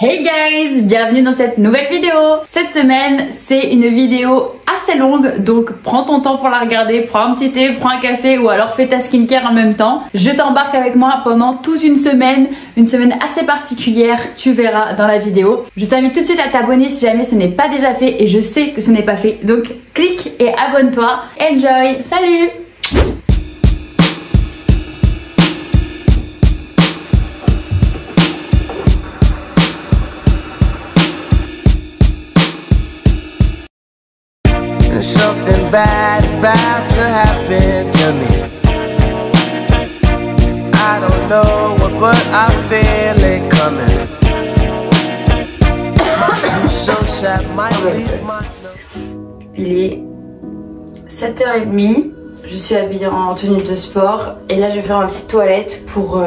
Hey guys, bienvenue dans cette nouvelle vidéo. Cette semaine, c'est une vidéo assez longue, donc prends ton temps pour la regarder, prends un petit thé, prends un café ou alors fais ta skincare en même temps. Je t'embarque avec moi pendant toute une semaine assez particulière, tu verras dans la vidéo. Je t'invite tout de suite à t'abonner si jamais ce n'est pas déjà fait et je sais que ce n'est pas fait. Donc clique et abonne-toi. Enjoy, salut! Something bad is about to happen to me. I don't know what, but I feel it coming. Might be so sad, might leave my... Il est 7h30, je suis habillée en tenue de sport et là je vais faire ma petite toilette pour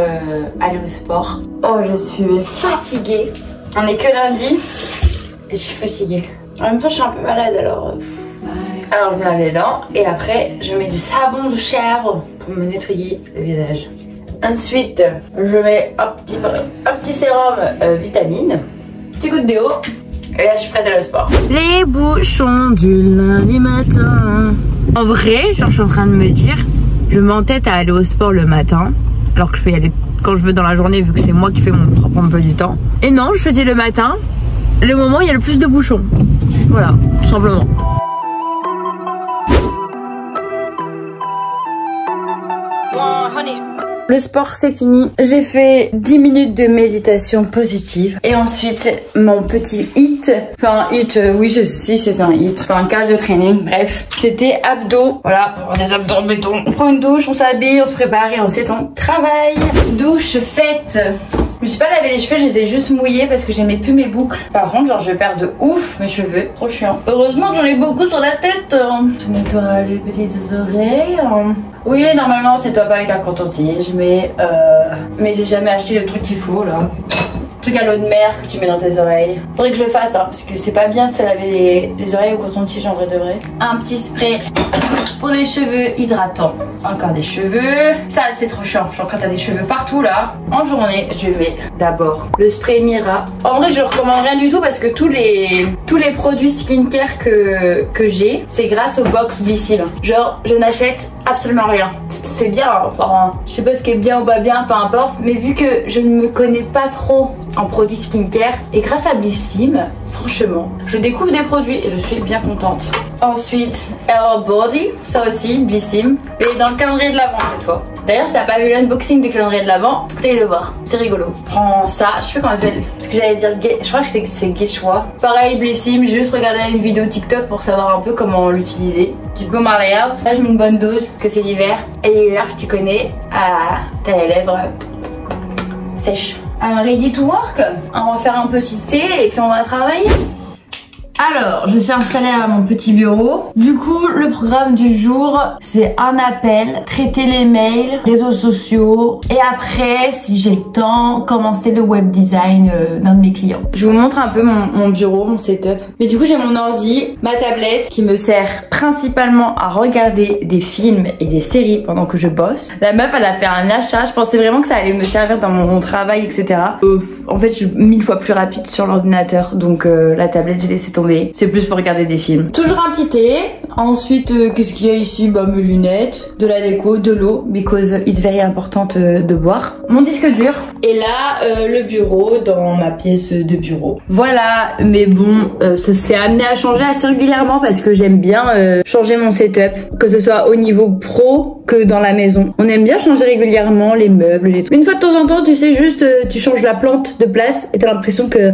aller au sport. Oh, je suis fatiguée, on est que lundi et je suis fatiguée. En même temps je suis un peu malade alors je me lave les dents et après je mets du savon de chèvre pour me nettoyer le visage. Ensuite je mets un petit sérum vitamine, petit coup de déo et là je suis prête à aller au sport. Les bouchons du lundi matin. En vrai, genre je suis en train de me dire, je m'entête à aller au sport le matin alors que je peux y aller quand je veux dans la journée vu que c'est moi qui fais mon propre emploi du temps. Et non, je faisais le matin, le moment où il y a le plus de bouchons. Voilà, tout simplement. Le sport c'est fini, j'ai fait 10 minutes de méditation positive et ensuite mon petit hit, enfin hit, oui si c'est un hit, enfin un cardio training, bref, c'était abdos, voilà, pour des abdos en béton. On prend une douche, on s'habille, on se prépare et ensuite on travaille. Douche faite. Je me suis pas lavé les cheveux, je les ai juste mouillés parce que j'aimais plus mes boucles. Par contre, genre je perds de ouf mes cheveux, trop chiant. Heureusement que j'en ai beaucoup sur la tête. Mets-toi les petites oreilles. Oui, normalement c'est top avec un coton-tige, mais j'ai jamais acheté le truc qu'il faut là. Truc à l'eau de mer que tu mets dans tes oreilles. Faudrait que je le fasse hein, parce que c'est pas bien de se laver les oreilles au coton-tige en vrai de vrai. Un petit spray pour les cheveux hydratants. Encore des cheveux. Ça c'est trop chiant. Genre quand t'as des cheveux partout là, en journée, je vais d'abord le spray Mira. En vrai je recommande rien du tout parce que tous les produits skincare que j'ai, c'est grâce au box Blissim. Genre je n'achète absolument rien. C'est bien, enfin, je sais pas ce qui est bien ou pas bien, peu importe, mais vu que je ne me connais pas trop en produits skincare et grâce à Blissim, franchement, je découvre des produits et je suis bien contente. Ensuite, Hello Body, ça aussi, Blissim, et dans le calendrier de l'Avent cette fois. D'ailleurs, si t'as pas vu l'unboxing du calendrier de l'Avent, faut que t'ailles le voir, c'est rigolo. Prends ça, je sais pas comment ça s'appelle, parce que j'allais dire, je crois que c'est Guéchois. Pareil, Blissim, j'ai juste regardé une vidéo TikTok pour savoir un peu comment l'utiliser. Du baume à lèvres, là je mets une bonne dose, que c'est l'hiver, et l'hiver tu connais, t'as les lèvres sèches. Ready to work, on va faire un petit thé et puis on va travailler. Alors, je suis installée à mon petit bureau. Du coup, le programme du jour, c'est un appel, traiter les mails, réseaux sociaux. Et après, si j'ai le temps, commencer le web design d'un de mes clients. Je vous montre un peu mon bureau, mon setup. Mais du coup, j'ai mon ordi, ma tablette qui me sert principalement à regarder des films et des séries pendant que je bosse. La meuf, elle a fait un achat. Je pensais vraiment que ça allait me servir dans mon travail, etc. En fait, je suis 1000 fois plus rapide sur l'ordinateur. Donc, la tablette, j'ai laissé tomber. C'est plus pour regarder des films. Toujours un petit thé. Ensuite, qu'est-ce qu'il y a ici? Bah, mes lunettes, de la déco, de l'eau, because it's very important de boire. Mon disque dur. Et là, le bureau dans ma pièce de bureau. Voilà, mais bon, ça s'est amené à changer assez régulièrement parce que j'aime bien changer mon setup, que ce soit au niveau pro que dans la maison. On aime bien changer régulièrement les meubles, les trucs. Une fois de temps en temps, tu sais, juste tu changes la plante de place et t'as l'impression que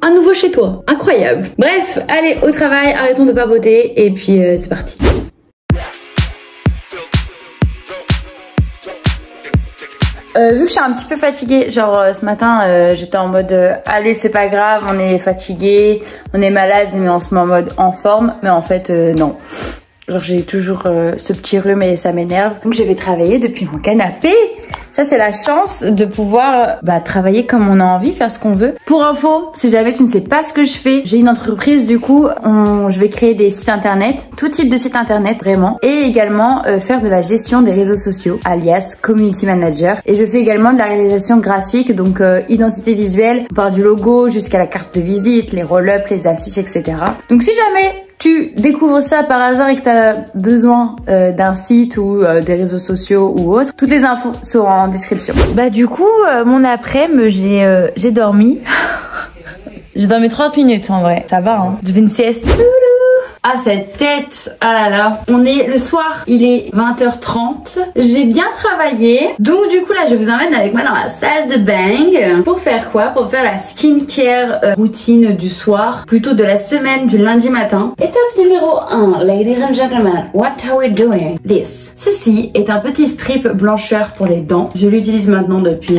un nouveau chez toi. Incroyable. Bref, allez au travail, arrêtons de papoter et puis c'est parti. Vu que je suis un petit peu fatiguée, genre ce matin j'étais en mode allez c'est pas grave, on est fatigué, on est malade mais on se met en mode en forme, mais en fait non. Genre j'ai toujours ce petit rhume et ça m'énerve. Donc je vais travailler depuis mon canapé. Ça c'est la chance de pouvoir travailler comme on a envie, faire ce qu'on veut. Pour info, si jamais tu ne sais pas ce que je fais, j'ai une entreprise du coup, je vais créer des sites internet, tout type de sites internet vraiment, et également faire de la gestion des réseaux sociaux, alias community manager. Et je fais également de la réalisation graphique, donc identité visuelle, on part du logo jusqu'à la carte de visite, les roll-up, les affiches, etc. Donc si jamais tu découvres ça par hasard et que tu as besoin d'un site ou des réseaux sociaux ou autre, toutes les infos seront en description. Du coup, mon après-midi, j'ai dormi. J'ai dormi 30 minutes en vrai, ça va hein. J'ai fait une sieste. Ah cette tête, ah là là. On est le soir, il est 20h30. J'ai bien travaillé. Donc du coup là je vous emmène avec moi dans la salle de bain. Pour faire quoi? Pour faire la skincare routine du soir. Plutôt de la semaine du lundi matin. Étape numéro 1, ladies and gentlemen. What are we doing? This. Ceci est un petit strip blancheur pour les dents. Je l'utilise maintenant depuis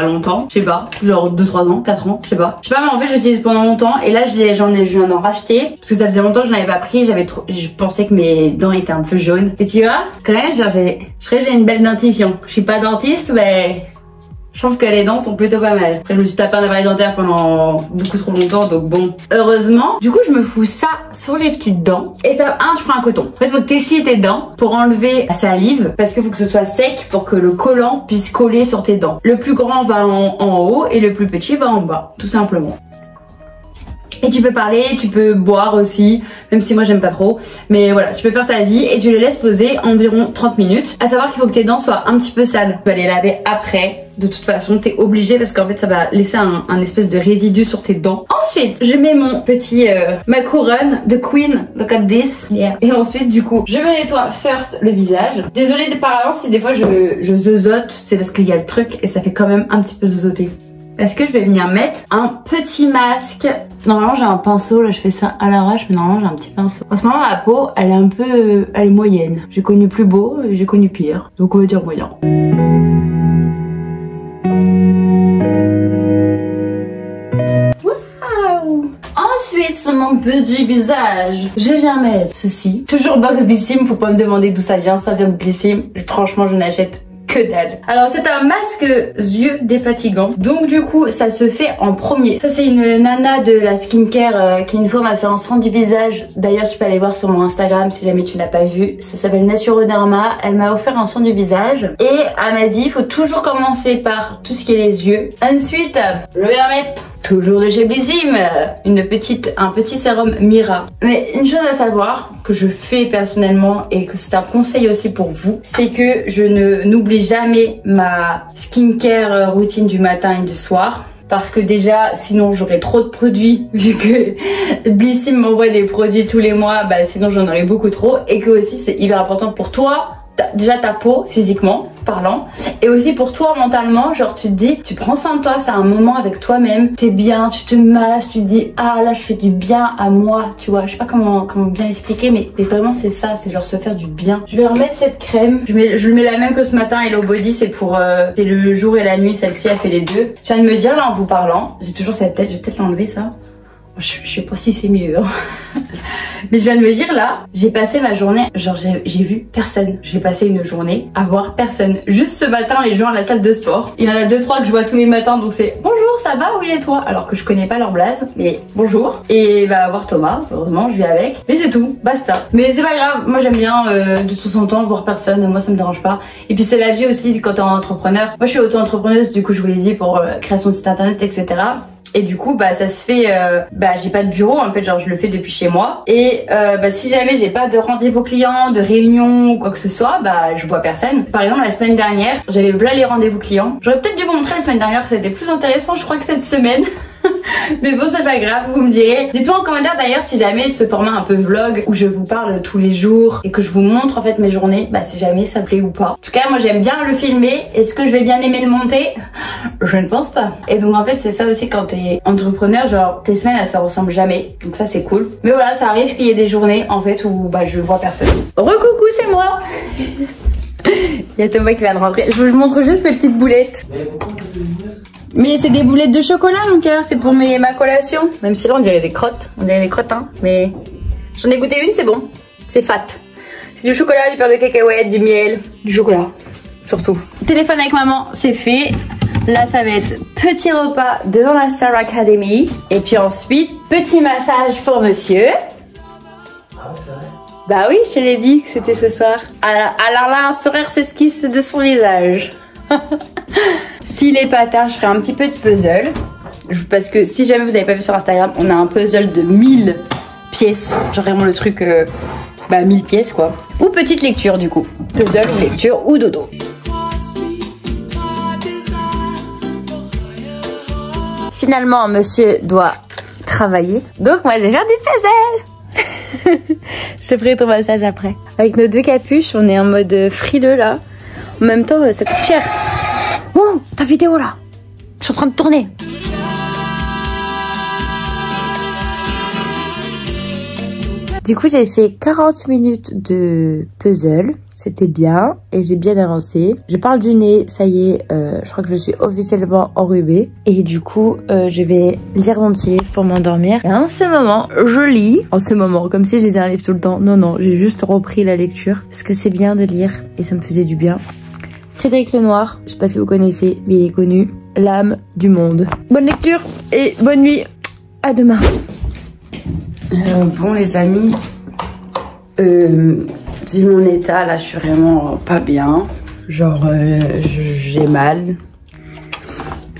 longtemps. Je sais pas, genre 2-3 ans, 4 ans, je sais pas. Mais en fait je l'utilise pendant longtemps. Et là je viens d'en racheter. Parce que ça faisait longtemps que je n'avais pas pris, je pensais que mes dents étaient un peu jaunes. Et tu vois, quand même, genre, j'ai une belle dentition. Je suis pas dentiste, mais je trouve que les dents sont plutôt pas mal. Après, je me suis tapé un appareil dentaire pendant beaucoup trop longtemps, donc bon. Heureusement, du coup, je me fous ça sur les petites dents. Étape 1, je prends un coton. En fait, faut que t'essuies tes dents pour enlever la salive, parce qu'il faut que ce soit sec pour que le collant puisse coller sur tes dents. Le plus grand va en haut et le plus petit va en bas, tout simplement. Et tu peux parler, tu peux boire aussi, même si moi j'aime pas trop. Mais voilà, tu peux faire ta vie et tu les laisses poser environ 30 minutes. À savoir qu'il faut que tes dents soient un petit peu sales. Tu vas les laver après. De toute façon, t'es obligé parce qu'en fait ça va laisser un espèce de résidu sur tes dents. Ensuite, je mets mon petit, ma couronne de Queen, look at this. Yeah. Et ensuite, du coup, je me nettoie first le visage. Désolée par avance si des fois je zozote, c'est parce qu'il y a le truc et ça fait quand même un petit peu zozoter. Est-ce que je vais venir mettre un petit masque? Normalement j'ai un pinceau, là je fais ça à l'arrache, mais normalement j'ai un petit pinceau. En ce moment ma peau elle est un peu, elle est moyenne. J'ai connu plus beau et j'ai connu pire, donc on va dire moyen. Waouh! Ensuite sur mon petit visage, je viens mettre ceci. Toujours Box Blissim, faut pas me demander d'où ça vient de Blissim. Franchement je n'achète que dalle. Alors c'est un masque yeux défatigant. Donc du coup ça se fait en premier. Ça c'est une nana de la skincare qui une fois m'a fait un soin du visage. D'ailleurs tu peux aller voir sur mon Instagram si jamais tu n'as pas vu. Ça s'appelle Naturoderma. Elle m'a offert un soin du visage. Et elle m'a dit il faut toujours commencer par tout ce qui est les yeux. Ensuite je vais mettre toujours de chez Blissim, un petit sérum Mira. Mais une chose à savoir que je fais personnellement et que c'est un conseil aussi pour vous, c'est que je n'oublie jamais ma skincare routine du matin et du soir. Parce que déjà, sinon j'aurais trop de produits, vu que Blissim m'envoie des produits tous les mois, sinon j'en aurais beaucoup trop. Et que aussi c'est hyper important pour toi, déjà ta peau, physiquement parlant, et aussi pour toi mentalement, genre tu te dis, tu prends soin de toi, c'est un moment avec toi-même, t'es bien, tu te masses, tu te dis, ah là je fais du bien à moi, tu vois, je sais pas comment bien expliquer, mais vraiment c'est ça, c'est genre se faire du bien. Je vais remettre cette crème, je mets la même que ce matin, Hello Body, c'est c'est le jour et la nuit, celle-ci elle fait les deux. Je viens de me dire là en vous parlant, j'ai toujours cette tête, je vais peut-être l'enlever ça. Je sais pas si c'est mieux hein. Mais je viens de me dire là, j'ai passé ma journée, genre j'ai vu personne. J'ai passé une journée à voir personne. Juste ce matin les gens à la salle de sport. Il y en a 2-3 que je vois tous les matins, donc c'est bonjour, ça va, oui et toi? Alors que je connais pas leur blaze, mais bonjour. Et voir Thomas, heureusement je vis avec. Mais c'est tout, basta. Mais c'est pas grave, moi j'aime bien de temps en temps voir personne, moi ça me dérange pas. Et puis c'est la vie aussi quand t'es entrepreneur. Moi je suis auto-entrepreneuse, du coup je vous l'ai dit pour création de site internet, etc. Et du coup ça se fait, j'ai pas de bureau en fait, genre je le fais depuis chez moi. Et si jamais j'ai pas de rendez-vous client, de réunion ou quoi que ce soit, je vois personne. Par exemple la semaine dernière, j'avais là les rendez-vous clients. J'aurais peut-être dû vous montrer la semaine dernière, c'était plus intéressant je crois que cette semaine. Mais bon c'est pas grave, vous me direz. Dites-moi en commentaire d'ailleurs si jamais ce format un peu vlog où je vous parle tous les jours et que je vous montre en fait mes journées, si jamais ça plaît ou pas. En tout cas moi j'aime bien le filmer. Est-ce que je vais bien aimer le monter? Je ne pense pas. Et donc en fait c'est ça aussi quand t'es entrepreneur, genre tes semaines elles se ressemblent jamais. Donc ça c'est cool. Mais voilà, ça arrive qu'il y ait des journées en fait où je vois personne. Recoucou, c'est moi. Il y a Thomas qui vient de rentrer. Je vous montre juste mes petites boulettes. Mais c'est des boulettes de chocolat mon cœur, c'est pour ma collation. Même si là on dirait des crottes, on dirait des crottins. Mais j'en ai goûté une, c'est bon. C'est fat. C'est du chocolat, du beurre de cacahuète, du miel, du chocolat. surtout. Téléphone avec maman, c'est fait. Là, ça va être petit repas devant la Star Academy. Et puis ensuite, petit massage pour monsieur. Ah, c'est vrai? Bah oui, je te l'ai dit que c'était ce soir. Alors là, un sourire s'esquisse de son visage. S'il est pas tard, je ferai un petit peu de puzzle. Parce que si jamais vous avez pas vu sur Instagram, on a un puzzle de 1000 pièces. Genre vraiment le truc, 1000 pièces quoi. Ou petite lecture du coup. Puzzle ou lecture ou dodo. Finalement, monsieur doit travailler. Donc moi, je vais faire des puzzles. Je te ferai ton massage après. Avec nos deux capuches, on est en mode frileux là. En même temps, ça coûte cher. Oh, ta vidéo là. Je suis en train de tourner. Du coup, j'ai fait 40 minutes de puzzle. C'était bien et j'ai bien avancé. Je parle du nez, ça y est, je crois que je suis officiellement enrhumée. Et du coup, je vais lire mon petit livre pour m'endormir. Et en ce moment, je lis. En ce moment, comme si je lisais un livre tout le temps. Non, non, j'ai juste repris la lecture. Parce que c'est bien de lire et ça me faisait du bien. Frédéric Lenoir, je sais pas si vous connaissez, mais il est connu. L'âme du monde. Bonne lecture et bonne nuit. À demain. Bon les amis, vu mon état là, je suis vraiment pas bien. Genre j'ai mal,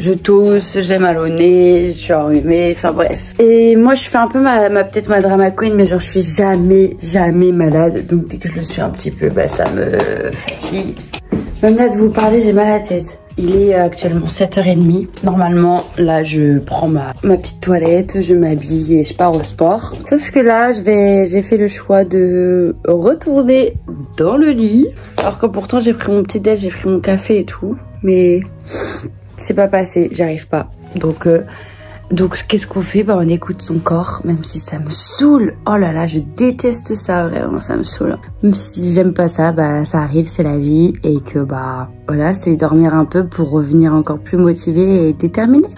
je tousse, j'ai mal au nez, je suis enrhumée, enfin bref. Et moi je fais un peu peut-être ma drama queen, mais genre je suis jamais malade. Donc dès que je le suis un petit peu, ça me fatigue. Même là de vous parler, j'ai mal à la tête. Il est actuellement 7h30. Normalement, là, je prends ma petite toilette, je m'habille et je pars au sport. Sauf que là, j'ai fait le choix de retourner dans le lit. Alors que pourtant, j'ai pris mon petit déj, j'ai pris mon café et tout. Mais c'est pas passé, j'arrive pas. Donc qu'est-ce qu'on fait? On écoute son corps, même si ça me saoule. Oh là là, je déteste ça, vraiment, ça me saoule. Même si j'aime pas ça, ça arrive, c'est la vie. Et que voilà, c'est dormir un peu pour revenir encore plus motivée et déterminée.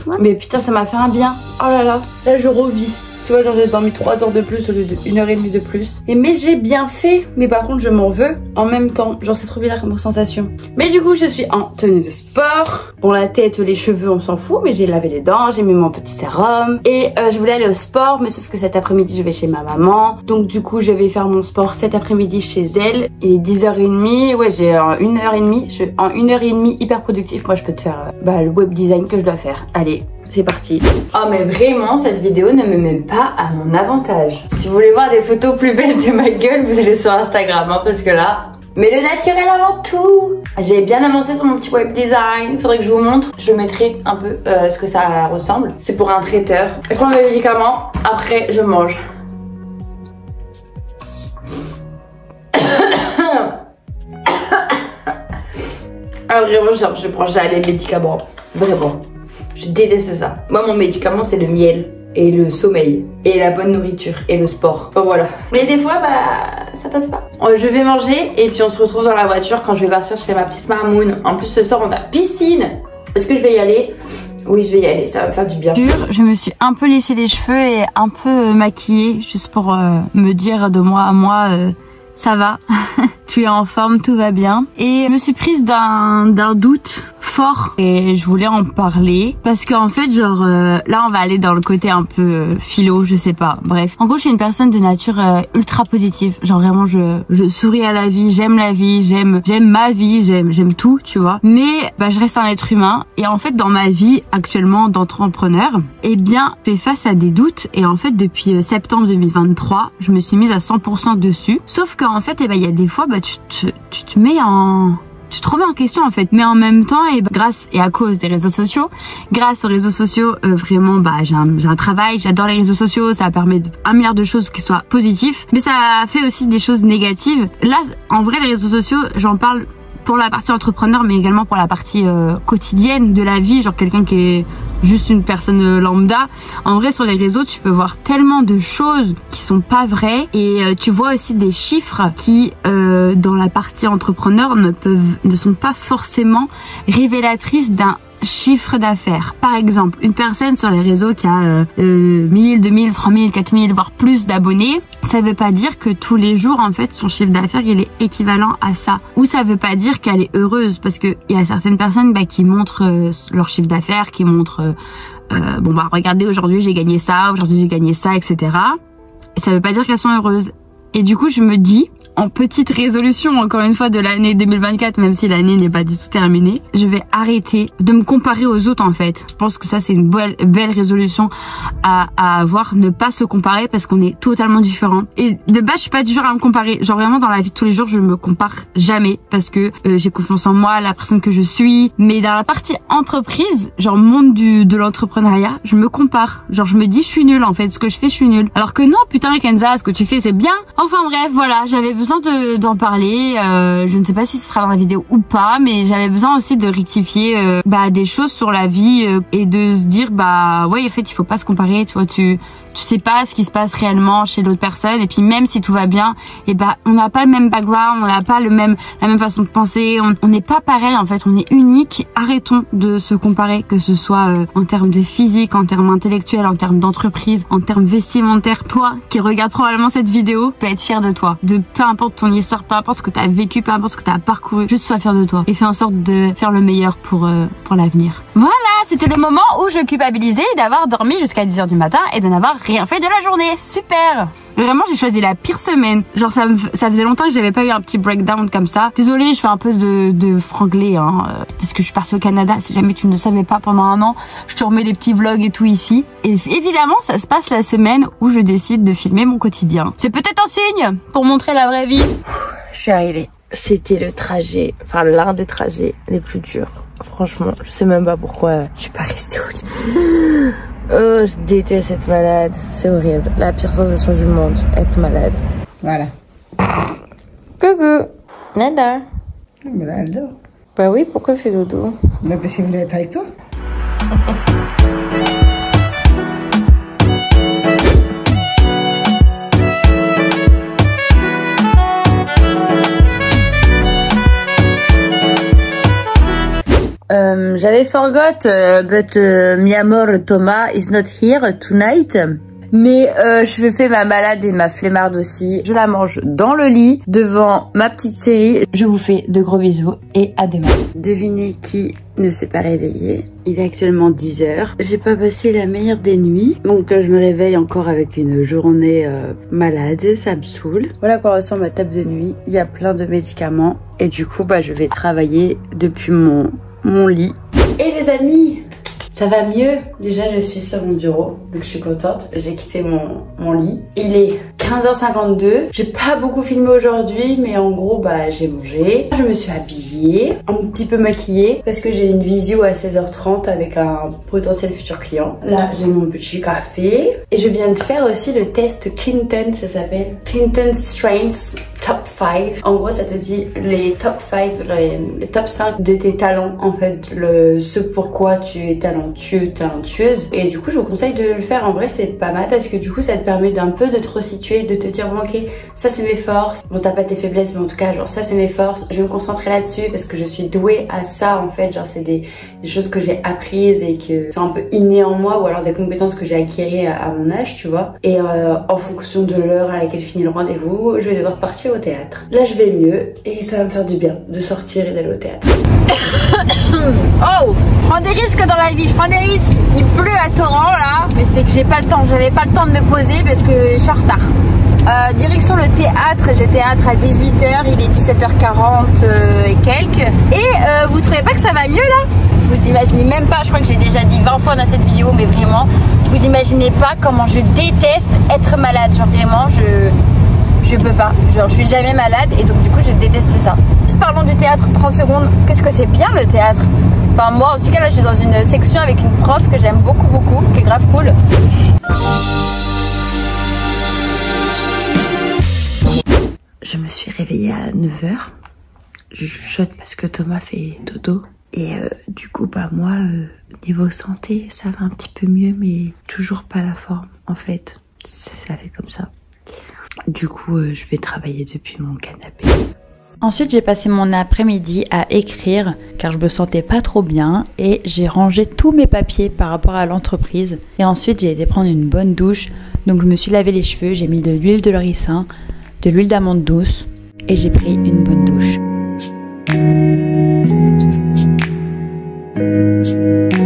Ouais. Mais putain, ça m'a fait un bien. Oh là là, là je revis. Tu vois, genre j'ai dormi 3 heures de plus au lieu de 1h30 de plus. Mais j'ai bien fait. Mais par contre, je m'en veux en même temps. Genre c'est trop bizarre comme sensation. Mais du coup, je suis en tenue de sport. Bon, la tête, les cheveux, on s'en fout. Mais j'ai lavé les dents, j'ai mis mon petit sérum. Et je voulais aller au sport. Mais sauf que cet après-midi, je vais chez ma maman. Donc du coup, je vais faire mon sport cet après-midi chez elle. Il est 10h30. Ouais, j'ai 1h30. Je suis en 1h30 hyper productif. Moi, je peux te faire le web design que je dois faire. Allez. C'est parti. Oh mais vraiment, cette vidéo ne me met pas à mon avantage. Si vous voulez voir des photos plus belles de ma gueule, vous allez sur Instagram, parce que là... Mais le naturel avant tout. J'ai bien avancé sur mon petit web design. Faudrait que je vous montre. Je mettrai un peu ce que ça ressemble. C'est pour un traiteur. Je prends mes médicaments. Après, je mange. Ah vraiment, genre, je prends jamais de médicaments. Vraiment. Je déteste ça. Moi, mon médicament, c'est le miel et le sommeil et la bonne nourriture et le sport. Enfin, voilà. Mais des fois, ça passe pas. Je vais manger et puis on se retrouve dans la voiture quand je vais partir chez ma petite Mamoun. En plus, ce soir, on a piscine. Est-ce que je vais y aller? Oui, je vais y aller. Ça va me faire du bien. Je me suis un peu lissé les cheveux et un peu maquillée juste pour me dire de moi à moi, ça va. Tu es en forme, tout va bien. Et je me suis prise d'un doute fort et je voulais en parler parce qu'en fait genre là on va aller dans le côté un peu philo, je sais pas, bref. En gros, je suis une personne de nature ultra positive, genre vraiment je souris à la vie, j'aime ma vie, j'aime tout, tu vois. Mais je reste un être humain et en fait dans ma vie actuellement d'entrepreneur, je fais face à des doutes et en fait depuis septembre 2023, je me suis mise à 100% dessus. Sauf qu'en fait il y a des fois tu te mets en... Tu te remets en question en fait, mais en même temps, grâce et à cause des réseaux sociaux, grâce aux réseaux sociaux, vraiment, j'ai un travail, j'adore les réseaux sociaux, ça permet un milliard de choses qui soient positives, mais ça fait aussi des choses négatives. Là, en vrai, les réseaux sociaux, j'en parle pour la partie entrepreneur, mais également pour la partie quotidienne de la vie, genre quelqu'un qui est juste une personne lambda. En vrai, sur les réseaux, tu peux voir tellement de choses qui sont pas vraies et tu vois aussi des chiffres qui, dans la partie entrepreneur, ne sont pas forcément révélatrices d'un chiffre d'affaires. Par exemple, une personne sur les réseaux qui a 1000, 2000, 3000, 4000 voire plus d'abonnés, ça veut pas dire que tous les jours en fait son chiffre d'affaires il est équivalent à ça. Ou ça veut pas dire qu'elle est heureuse, parce que il y a certaines personnes qui montrent leur chiffre d'affaires, qui montrent bon bah regardez, aujourd'hui j'ai gagné ça, aujourd'hui j'ai gagné ça, etc. Et ça veut pas dire qu'elles sont heureuses. Et du coup je me dis, en petite résolution encore une fois de l'année 2024, même si l'année n'est pas du tout terminée, je vais arrêter de me comparer aux autres en fait. Je pense que ça c'est une belle résolution à avoir, ne pas se comparer parce qu'on est totalement différents. Et de base je suis pas du genre à me comparer, genre vraiment dans la vie de tous les jours je me compare jamais parce que j'ai confiance en moi, la personne que je suis. Mais dans la partie entreprise, genre monde de l'entrepreneuriat, je me compare, genre je me dis je suis nulle en fait, ce que je fais je suis nulle. Alors que non putain Kenza, ce que tu fais c'est bien. Enfin bref voilà, j'avais besoin d'en parler, je ne sais pas si ce sera dans la vidéo ou pas, mais j'avais besoin aussi de rectifier des choses sur la vie et de se dire ouais en fait il faut pas se comparer, tu vois, tu sais pas ce qui se passe réellement chez l'autre personne, et puis même si tout va bien, et on n'a pas le même background, on n'a pas la même façon de penser, on n'est pas pareil en fait, on est unique. Arrêtons de se comparer, que ce soit en termes de physique, en termes intellectuels, en termes d'entreprise, en termes vestimentaires. Toi qui regarde probablement cette vidéo, peux être fier de toi, de peu importe ton histoire, peu importe ce que tu as vécu, peu importe ce que tu as parcouru, juste sois fier de toi et fais en sorte de faire le meilleur pour l'avenir. Voilà, c'était le moment où je culpabilisais d'avoir dormi jusqu'à 10h du matin et de n'avoir rien fait de la journée. Super. Vraiment j'ai choisi la pire semaine. Genre ça faisait longtemps que j'avais pas eu un petit breakdown comme ça. Désolée, je fais un peu de franglais parce que je suis partie au Canada. Si jamais tu ne le savais pas, pendant un an je te remets des petits vlogs et tout ici. Et évidemment ça se passe la semaine où je décide de filmer mon quotidien. C'est peut-être un signe pour montrer la vraie vie. Je suis arrivée. C'était le trajet, enfin l'un des trajets les plus durs. Franchement, je sais même pas pourquoi je suis pas restée au lit. Oh, je déteste être malade, c'est horrible. La pire sensation du monde, être malade. Voilà. Coucou. Nada. Mais là, elle dort. Bah oui, pourquoi elle fait dodo? Mais parce qu'elle voulait être avec toi. J'avais forgot, but mi amor Thomas is not here tonight. Mais je fais ma malade et ma flemmarde aussi. Je la mange dans le lit, devant ma petite série. Je vous fais de gros bisous et à demain. Devinez qui ne s'est pas réveillé. Il est actuellement 10h. J'ai pas passé la meilleure des nuits. Donc je me réveille encore avec une journée malade. Ça me saoule. Voilà à quoi ressemble ma table de nuit. Il y a plein de médicaments. Et du coup, je vais travailler depuis mon lit. Et les amis, ça va mieux. Déjà je suis sur mon bureau, donc je suis contente. J'ai quitté mon lit. Il est 15h52. J'ai pas beaucoup filmé aujourd'hui, mais en gros j'ai mangé. Je me suis habillée, un petit peu maquillée, parce que j'ai une visio à 16h30 avec un potentiel futur client. Là j'ai mon petit café. Et je viens de faire aussi le test Clinton, ça s'appelle Clinton Strengths Top 5. En gros ça te dit les top 5, les top 5 de tes talents en fait, ce pourquoi tu es talentueuse. Et du coup je vous conseille de le faire. En vrai c'est pas mal parce que du coup ça te permet d'un peu de te resituer, de te dire bon ok, ça c'est mes forces, bon t'as pas tes faiblesses mais en tout cas genre ça c'est mes forces, je vais me concentrer là-dessus parce que je suis douée à ça en fait, genre c'est des choses que j'ai apprises et que c'est un peu inné en moi, ou alors des compétences que j'ai acquis à mon âge, tu vois. Et en fonction de l'heure à laquelle finit le rendez-vous, je vais devoir partir au théâtre. Là je vais mieux et ça va me faire du bien de sortir et d'aller au théâtre. Oh, je prends des risques dans la vie, je prends des risques. Il pleut à torrent là, mais c'est que j'ai pas le temps, j'avais pas le temps de me poser parce que je suis en retard. Direction le théâtre, j'ai théâtre à 18h, il est 17h40 et quelques. Et vous trouvez pas que ça va mieux là? Vous imaginez même pas, je crois que j'ai déjà dit 20 fois dans cette vidéo, mais vraiment, vous imaginez pas comment je déteste être malade. Genre vraiment, je peux pas, genre je suis jamais malade et donc du coup je déteste ça. Parlons du théâtre 30 secondes, qu'est-ce que c'est bien le théâtre? Enfin moi en tout cas là je suis dans une section avec une prof que j'aime beaucoup, qui est grave cool. Je me suis réveillée à 9h, je chuchote parce que Thomas fait dodo. Et du coup moi niveau santé ça va un petit peu mieux, mais toujours pas la forme en fait, ça fait comme ça. Du coup je vais travailler depuis mon canapé. Ensuite, j'ai passé mon après-midi à écrire car je me sentais pas trop bien et j'ai rangé tous mes papiers par rapport à l'entreprise. Et ensuite, j'ai été prendre une bonne douche. Donc, je me suis lavé les cheveux, j'ai mis de l'huile de ricin, de l'huile d'amande douce et j'ai pris une bonne douche.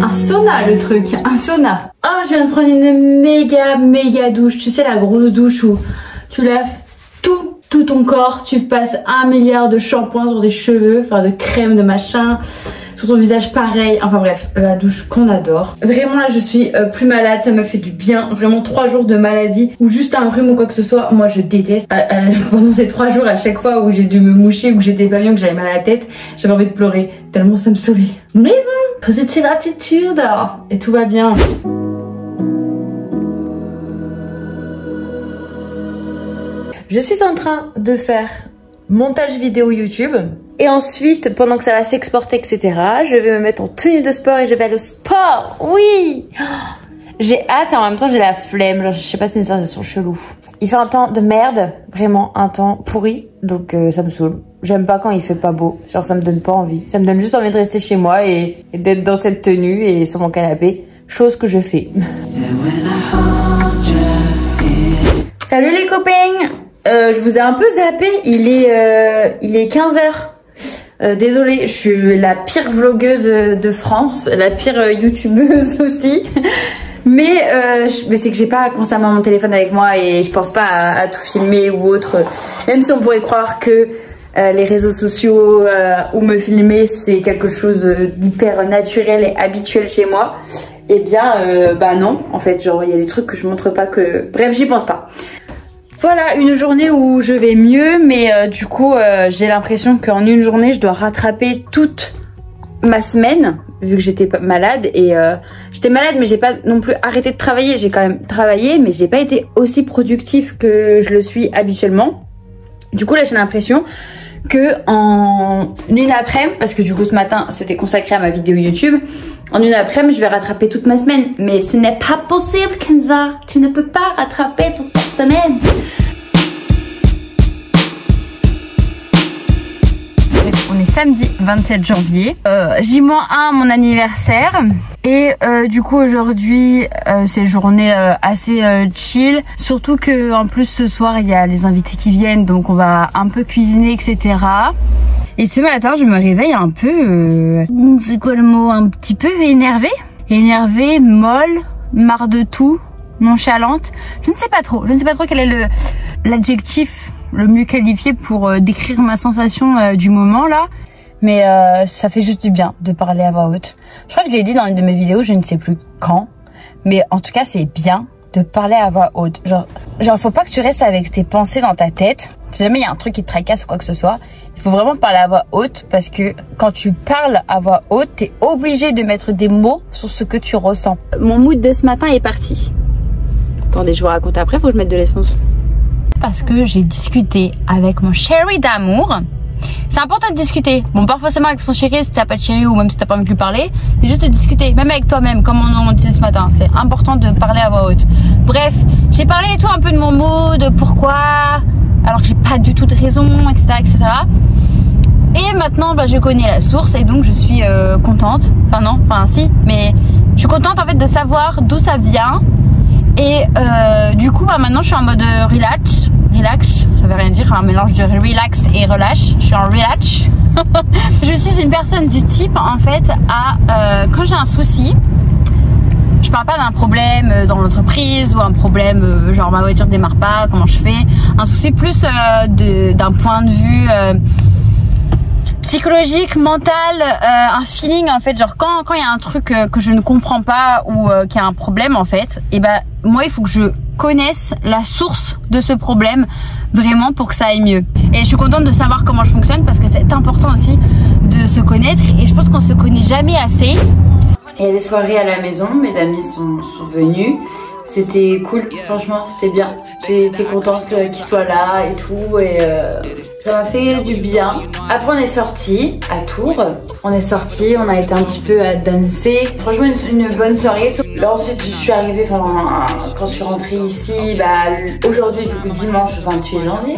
Un sauna, le truc, un sauna. Oh, je viens de prendre une méga douche. Tu sais, la grosse douche où tu laves tout ton corps, tu passes 1 milliard de shampoings sur des cheveux, enfin de crème, de machin, sur ton visage pareil, enfin bref, la douche qu'on adore. Vraiment là je suis plus malade, ça m'a fait du bien, vraiment 3 jours de maladie ou juste un rhume ou quoi que ce soit, moi je déteste. Pendant ces 3 jours, à chaque fois où j'ai dû me moucher ou que j'étais pas bien, que j'avais mal à la tête, j'avais envie de pleurer, tellement ça me sauvait. Mais bon, positive attitude et tout va bien. Je suis en train de faire montage vidéo YouTube et ensuite pendant que ça va s'exporter etc, je vais me mettre en tenue de sport et je vais aller au sport. Oui, j'ai hâte et en même temps j'ai la flemme, genre, je sais pas, c'est une sensation chelou. Il fait un temps de merde, vraiment un temps pourri, donc ça me saoule. J'aime pas quand il fait pas beau, genre ça me donne pas envie, ça me donne juste envie de rester chez moi et d'être dans cette tenue et sur mon canapé, chose que je fais. Salut les copains, je vous ai un peu zappé, il est 15h. Désolée, je suis la pire vlogueuse de France, la pire youtubeuse aussi. Mais c'est que j'ai pas constamment mon téléphone avec moi et je pense pas à tout filmer ou autre. Même si on pourrait croire que les réseaux sociaux ou me filmer c'est quelque chose d'hyper naturel et habituel chez moi. Eh bien, bah non, en fait, genre il y a des trucs que je montre pas que... Bref, j'y pense pas. Voilà, une journée où je vais mieux, mais du coup, j'ai l'impression qu'en une journée, je dois rattraper toute ma semaine, vu que j'étais malade. Et j'étais malade, mais j'ai pas non plus arrêté de travailler. J'ai quand même travaillé, mais j'ai pas été aussi productive que je le suis habituellement. Du coup, là, j'ai l'impression que en une après-midi, parce que du coup, ce matin, c'était consacré à ma vidéo YouTube, en une après-midi, je vais rattraper toute ma semaine. Mais ce n'est pas possible, Kenza. Tu ne peux pas rattraper toute ta semaine. On est samedi 27 janvier. J-1, mon anniversaire. Et du coup, aujourd'hui, c'est journée assez chill. Surtout que en plus, ce soir, il y a les invités qui viennent. Donc, on va un peu cuisiner, etc. Et ce matin, je me réveille un peu... c'est quoi le mot? Un petit peu énervée. Énervée, molle, marre de tout, nonchalante. Je ne sais pas trop. Je ne sais pas trop quel est l'adjectif le mieux qualifié pour décrire ma sensation du moment là. Mais ça fait juste du bien de parler à voix haute. Je crois que je l'ai dit dans une de mes vidéos, je ne sais plus quand. Mais en tout cas, c'est bien de parler à voix haute. Genre, faut pas que tu restes avec tes pensées dans ta tête. Si jamais il y a un truc qui te tracasse ou quoi que ce soit, il faut vraiment parler à voix haute parce que quand tu parles à voix haute, t'es obligé de mettre des mots sur ce que tu ressens. Mon mood de ce matin est parti. Attendez, je vous raconte après, faut que je mette de l'essence. Parce que j'ai discuté avec mon chéri d'amour. C'est important de discuter. Bon, pas forcément avec son chéri si t'as pas de chéri ou même si t'as pas envie de lui parler, mais juste de discuter, même avec toi-même, comme on disait ce matin. C'est important de parler à voix haute. Bref, j'ai parlé et tout un peu de mon mood, de pourquoi, alors que j'ai pas du tout de raison, etc., etc. Et maintenant, bah, je connais la source et donc je suis contente. Enfin non, enfin si, mais je suis contente en fait de savoir d'où ça vient. Et du coup, bah, maintenant je suis en mode relax, ça veut rien dire, un mélange de relax et relâche. Je suis en relax. Je suis une personne du type en fait à quand j'ai un souci, je parle pas d'un problème dans l'entreprise ou un problème genre ma voiture démarre pas, comment je fais, un souci plus d'un point de vue psychologique, mental, un feeling en fait, genre quand il y a un truc que je ne comprends pas ou qu'il y a un problème en fait, et ben moi il faut que je connaisse la source de ce problème vraiment pour que ça aille mieux. Et je suis contente de savoir comment je fonctionne parce que c'est important aussi de se connaître et je pense qu'on se connaît jamais assez. Il y avait soirée à la maison, mes amis sont venus. C'était cool, franchement c'était bien. J'étais contente qu'ils soient là et tout et ça m'a fait du bien. Après on est sorti à Tours, on a été un petit peu à danser. Franchement une bonne soirée. Là ensuite je suis arrivée, quand je suis rentrée ici, bah aujourd'hui du coup dimanche 28 janvier,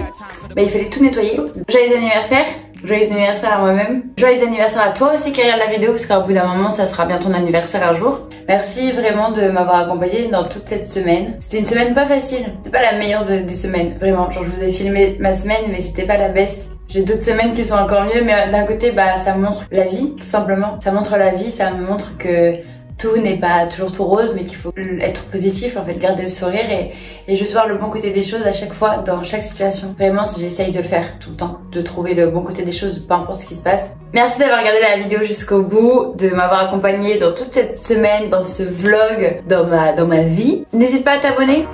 bah il fallait tout nettoyer. Joyeux anniversaire Joyeux anniversaire à moi-même. Joyeux anniversaire à toi aussi qui regarde la vidéo, parce qu'au bout d'un moment, ça sera bien ton anniversaire un jour. Merci vraiment de m'avoir accompagnée dans toute cette semaine. C'était une semaine pas facile. C'était pas la meilleure des semaines, vraiment. Genre, je vous ai filmé ma semaine, mais c'était pas la best. J'ai d'autres semaines qui sont encore mieux, mais d'un côté, bah, ça montre la vie, tout simplement. Ça montre la vie, ça me montre que tout n'est pas toujours tout rose, mais qu'il faut être positif, en fait, garder le sourire et juste voir le bon côté des choses à chaque fois, dans chaque situation. Vraiment, j'essaye de le faire tout le temps, de trouver le bon côté des choses, peu importe ce qui se passe. Merci d'avoir regardé la vidéo jusqu'au bout, de m'avoir accompagnée dans toute cette semaine, dans ce vlog, dans ma vie. N'hésite pas à t'abonner.